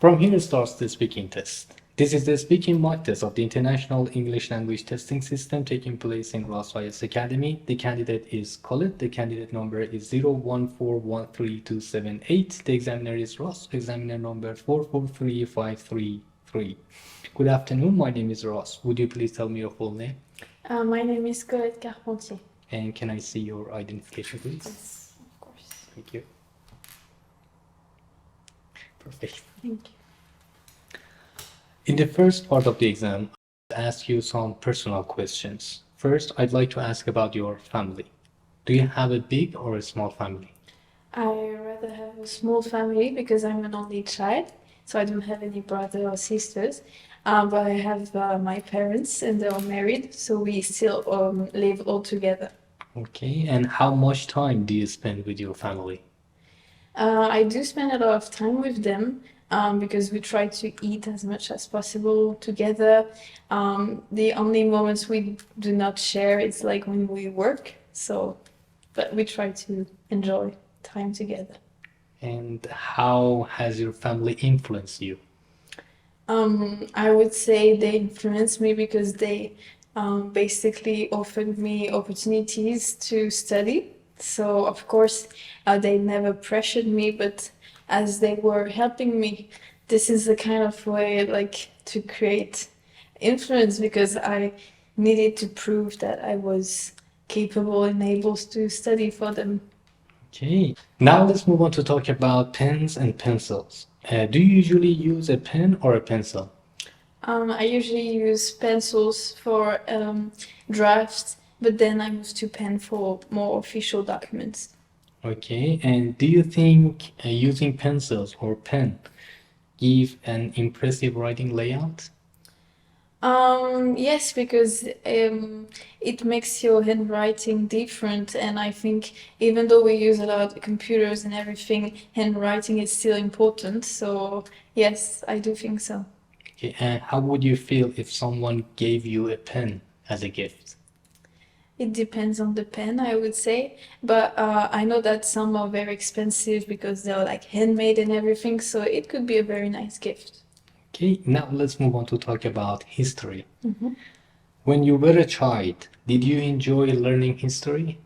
From here starts the speaking test. This is the speaking mock test of the International English Language Testing System taking place in Ross IELTS Academy. The candidate is Colin. The candidate number is 014132788. The examiner is Ross. Examiner number 443533. Good afternoon. My name is Ross. Would you please tell me your full name? My name is Colette Carpentier. And can I see your identification, please? Yes, of course. Thank you. Perfect. Thank you. In the first part of the exam, I'll ask you some personal questions. First, I'd like to ask about your family. Do you have a big or a small family? I rather have a small family because I'm an only child, so I don't have any brother or sisters. But I have my parents and they're married, so we still live all together. Okay, and how much time do you spend with your family? I do spend a lot of time with them because we try to eat as much as possible together. The only moments we do not share is like when we work. So, but we try to enjoy time together. And how has your family influenced you? I would say they influenced me because they basically offered me opportunities to study. So, of course, they never pressured me, but as they were helping me, this is the kind of way like to create influence because I needed to prove that I was capable and able to study for them. Okay, now let's move on to talk about pens and pencils. Do you usually use a pen or a pencil? I usually use pencils for drafts, but then I move to pen for more official documents. Okay, and do you think using pencils or pen give an impressive writing layout? Yes, because it makes your handwriting different, and I think even though we use a lot of computers and everything, handwriting is still important. So yes, I do think so. Okay, and how would you feel if someone gave you a pen as a gift? It depends on the pen, I would say, but I know that some are very expensive because they're like handmade and everything, so it could be a very nice gift. Okay, now let's move on to talk about history. Mhm. When you were a child, did you enjoy learning history?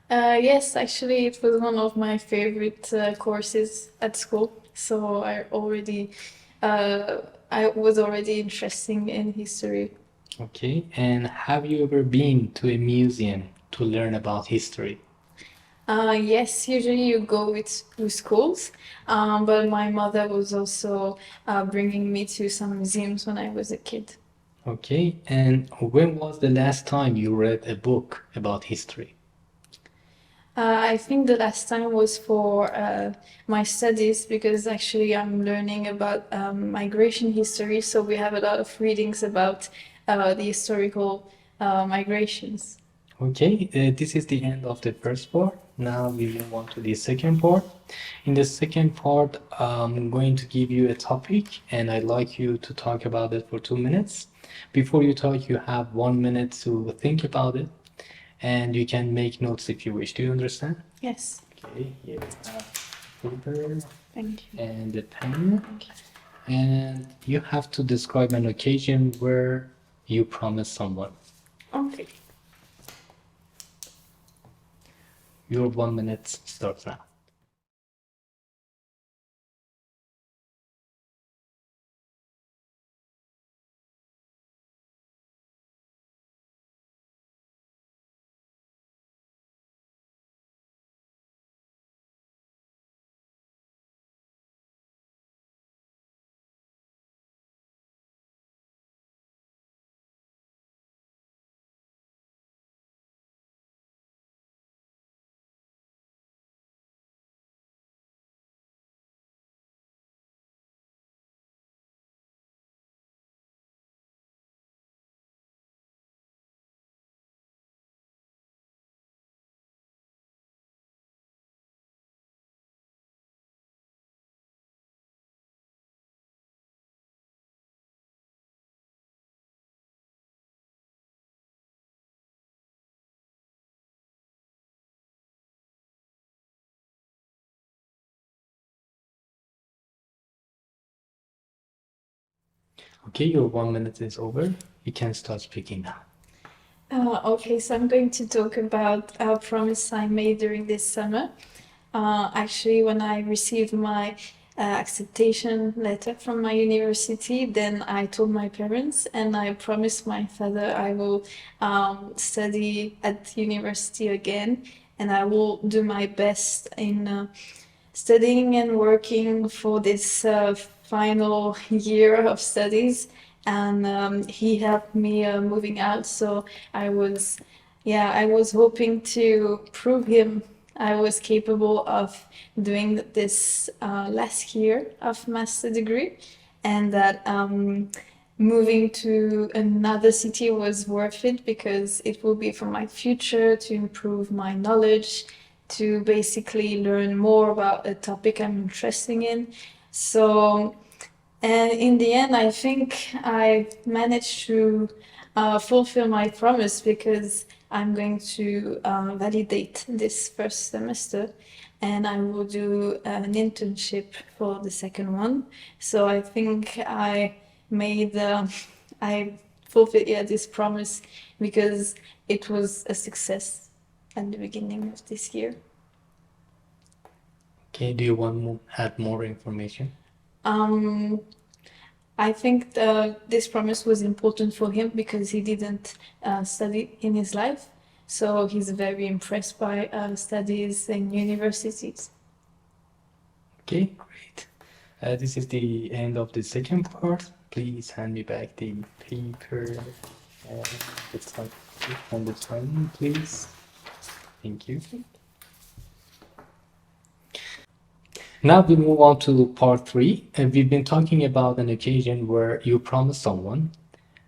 Yes, actually, it was one of my favorite courses at school. So uh, I was already interested in history. Okay, and have you ever been to a museum to learn about history? Yes, usually you go with schools, but my mother was also bringing me to some museums when I was a kid. Okay, and when was the last time you read a book about history? I think the last time was for my studies because actually I'm learning about migration history, so we have a lot of readings about the historical migrations. Okay, this is the end of the first part. Now we move on to the second part. In the second part, I'm going to give you a topic and I'd like you to talk about it for 2 minutes. Before you talk, you have 1 minute to think about it and you can make notes if you wish. Do you understand? Yes, Okay, here we have paper thank you. and a pen, Thank you. and you have to describe an occasion where you promised someone. Okay. Your 1 minute starts now. Okay, your 1 minute is over. You can start speaking now. Okay, so I'm going to talk about a promise I made during this summer. Actually, when I received my acceptation letter from my university, then I told my parents and I promised my father I will study at university again and I will do my best in studying and working for this final year of studies. And he helped me moving out. So I was, yeah, I was hoping to prove him I was capable of doing this last year of master degree, and that moving to another city was worth it because it will be for my future to improve my knowledge, to basically learn more about a topic I'm interested in. So, and in the end, I think I managed to fulfill my promise because I'm going to validate this first semester and I will do an internship for the second one. So I think made, I fulfilled, yeah, this promise because it was a success at the beginning of this year. Okay, do you want to add more information? Um, I think this promise was important for him because he didn't study in his life. So he's very impressed by studies in universities. Okay, great. This is the end of the second part. Please hand me back the paper. Let's start on the training, please. Thank you. Now we move on to part 3. We've been talking about an occasion where you promised someone.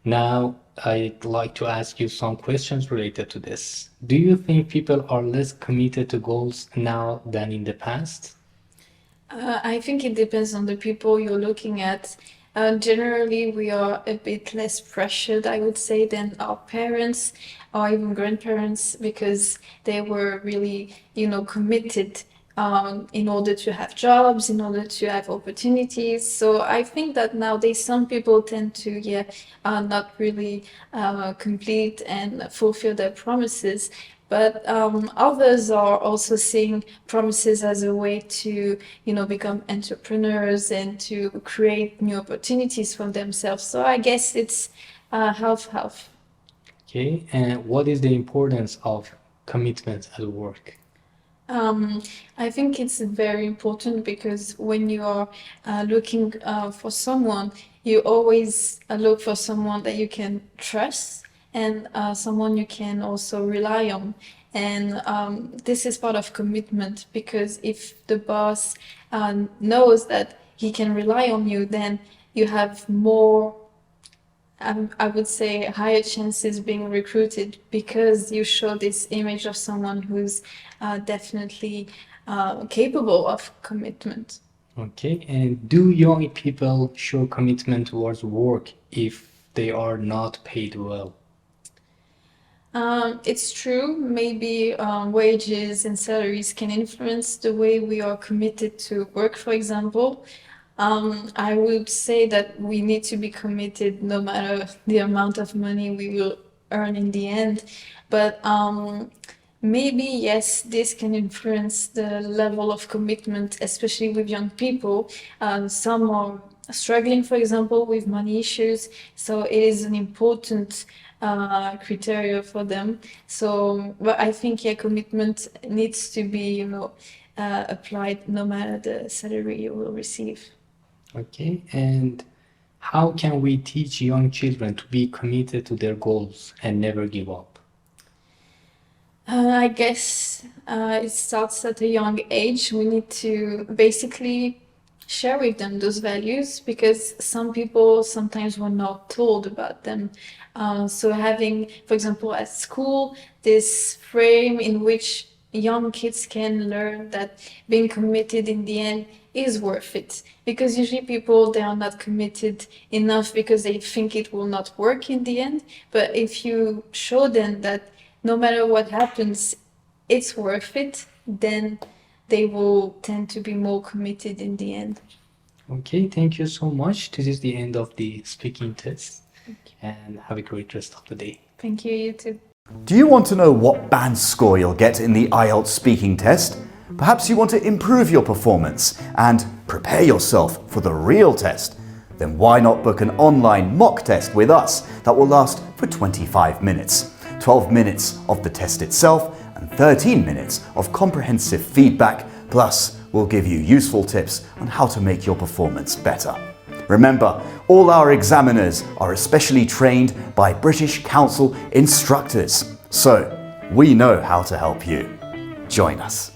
Now I'd like to ask you some questions related to this. Do you think people are less committed to goals now than in the past? I think it depends on the people you're looking at. Generally, we are a bit less pressured, I would say, than our parents or even grandparents because they were really, committed in order to have jobs, in order to have opportunities. So I think that nowadays some people tend to, not really complete and fulfill their promises. But others are also seeing promises as a way to, become entrepreneurs and to create new opportunities for themselves. So I guess it's half-half. Okay, and what is the importance of commitment at work? I think it's very important because when you are looking for someone, you always look for someone that you can trust and someone you can also rely on. And this is part of commitment because if the boss knows that he can rely on you, then you have more, I would say, higher chances being recruited because you show this image of someone who's definitely capable of commitment. Okay, and do young people show commitment towards work if they are not paid well? It's true, maybe wages and salaries can influence the way we are committed to work, for example. I would say that we need to be committed no matter the amount of money we will earn in the end. But maybe, yes, this can influence the level of commitment, especially with young people. Some are struggling, for example, with money issues, so it is an important criteria for them. So, but I think, yeah, commitment needs to be, applied no matter the salary you will receive. Okay, and how can we teach young children to be committed to their goals and never give up? I guess it starts at a young age. We need to basically share with them those values because some people sometimes were not told about them. So having, for example, at school, this frame in which young kids can learn that being committed in the end is worth it. Because usually people, they are not committed enough because they think it will not work in the end. But if you show them that no matter what happens, it's worth it, then they will tend to be more committed in the end. Okay, thank you so much. This is the end of the speaking test. And have a great rest of the day. Thank you, you too. Do you want to know what band score you'll get in the IELTS speaking test? Perhaps you want to improve your performance and prepare yourself for the real test? Then why not book an online mock test with us that will last for 25 minutes? 12 minutes of the test itself and 13 minutes of comprehensive feedback, plus we'll give you useful tips on how to make your performance better. Remember, all our examiners are especially trained by British Council instructors, so we know how to help you. Join us.